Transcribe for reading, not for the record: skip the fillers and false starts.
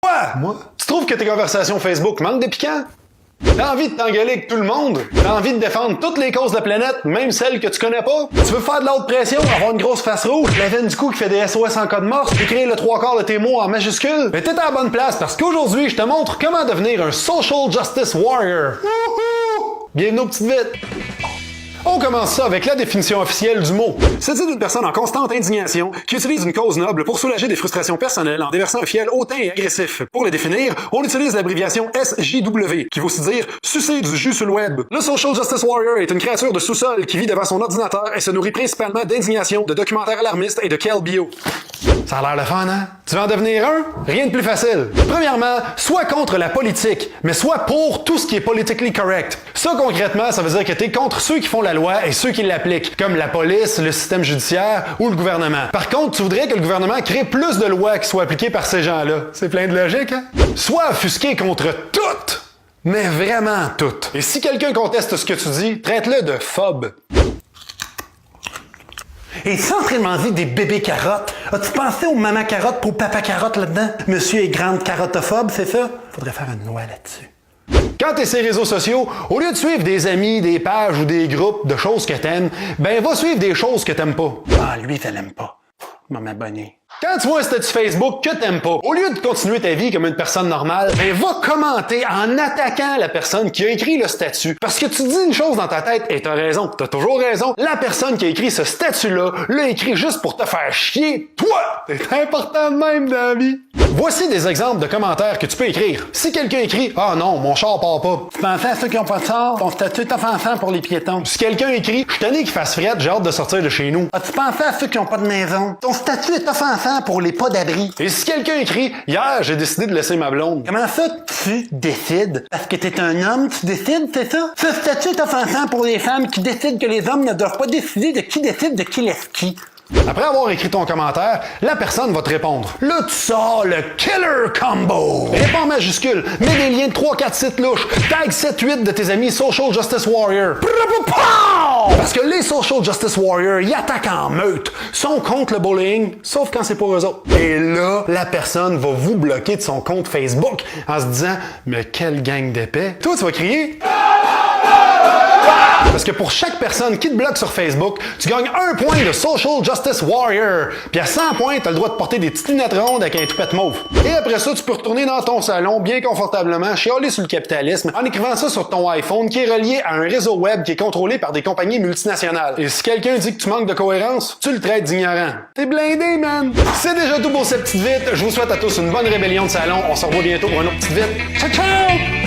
Quoi? Moi? Tu trouves que tes conversations Facebook manquent de piquant? T'as envie de t'engueuler avec tout le monde? T'as envie de défendre toutes les causes de la planète, même celles que tu connais pas? Tu veux faire de la haute pression, avoir une grosse face rouge, la veine du cou qui fait des SOS en cas de mort, écrire le 3/4 de tes mots en majuscules? Mais t'es à la bonne place parce qu'aujourd'hui, je te montre comment devenir un Social Justice Warrior. Wouhou! Bienvenue aux petites vites! On commence ça avec la définition officielle du mot. C'est une personne en constante indignation qui utilise une cause noble pour soulager des frustrations personnelles en déversant un fiel hautain et agressif. Pour le définir, on utilise l'abréviation SJW, qui veut aussi dire « sucer du jus sur le web ». Le Social Justice Warrior est une créature de sous-sol qui vit devant son ordinateur et se nourrit principalement d'indignation, de documentaires alarmistes et de Kel Bio. Ça a l'air le fun, hein? Tu veux en devenir un? Rien de plus facile. Premièrement, sois contre la politique, mais sois pour tout ce qui est politically correct. Ça, concrètement, ça veut dire que t'es contre ceux qui font la loi et ceux qui l'appliquent, comme la police, le système judiciaire ou le gouvernement. Par contre, tu voudrais que le gouvernement crée plus de lois qui soient appliquées par ces gens-là. C'est plein de logique, hein? Sois offusqué contre tout, mais vraiment tout. Et si quelqu'un conteste ce que tu dis, traite-le de phobe. Et sans entraînement vie des bébés carottes, as-tu pensé aux mamans carottes pour papa carotte là-dedans? Monsieur est grande carottophobe, c'est ça? Faudrait faire une loi là-dessus. Quand t'es sur les réseaux sociaux, au lieu de suivre des amis, des pages ou des groupes de choses que t'aimes, ben va suivre des choses que t'aimes pas. Ah, lui, je l'aime pas. Je vais m'abonner. Quand tu vois un statut Facebook que t'aimes pas, au lieu de continuer ta vie comme une personne normale, ben va commenter en attaquant la personne qui a écrit le statut. Parce que tu dis une chose dans ta tête et t'as raison, t'as toujours raison. La personne qui a écrit ce statut-là l'a écrit juste pour te faire chier, toi! C'est important de même dans la vie. Voici des exemples de commentaires que tu peux écrire. Si quelqu'un écrit « Ah non, mon char part pas », Tu pensais à ceux qui ont pas de char? Ton statut est offensant pour les piétons. si quelqu'un écrit « Je suis tanné qu'il fasse frette, j'ai hâte de sortir de chez nous », As-tu pensé à ceux qui ont pas de maison? Ton statut est offensant pour les pas d'abri. et si quelqu'un écrit « Hier, j'ai décidé de laisser ma blonde », Comment ça, tu décides? Parce que t'es un homme, tu décides, c'est ça? Ce statut est offensant pour les femmes qui décident que les hommes ne doivent pas décider de qui décide de qui laisse qui. après avoir écrit ton commentaire, la personne va te répondre. Là, tu sors le Killer Combo! Réponds en majuscule, mets des liens de 3-4 sites louches, tag 7-8 de tes amis Social Justice Warrior. Parce que les Social Justice Warriors, ils attaquent en meute, sont contre le bullying, sauf quand c'est pour eux autres. Et là, la personne va vous bloquer de son compte Facebook en se disant « Mais quelle gang d'épais! » Toi, tu vas crier « Parce que pour chaque personne qui te bloque sur Facebook, tu gagnes 1 point de Social Justice Warrior. Puis à 100 points, t'as le droit de porter des petites lunettes rondes avec un toupette mauve. Et après ça, tu peux retourner dans ton salon bien confortablement, chialer sur le capitalisme, en écrivant ça sur ton iPhone qui est relié à un réseau web qui est contrôlé par des compagnies multinationales. Et si quelqu'un dit que tu manques de cohérence, tu le traites d'ignorant. T'es blindé, man! C'est déjà tout pour cette petite vite. Je vous souhaite à tous une bonne rébellion de salon. On se revoit bientôt pour une autre petite vite. Ciao, ciao!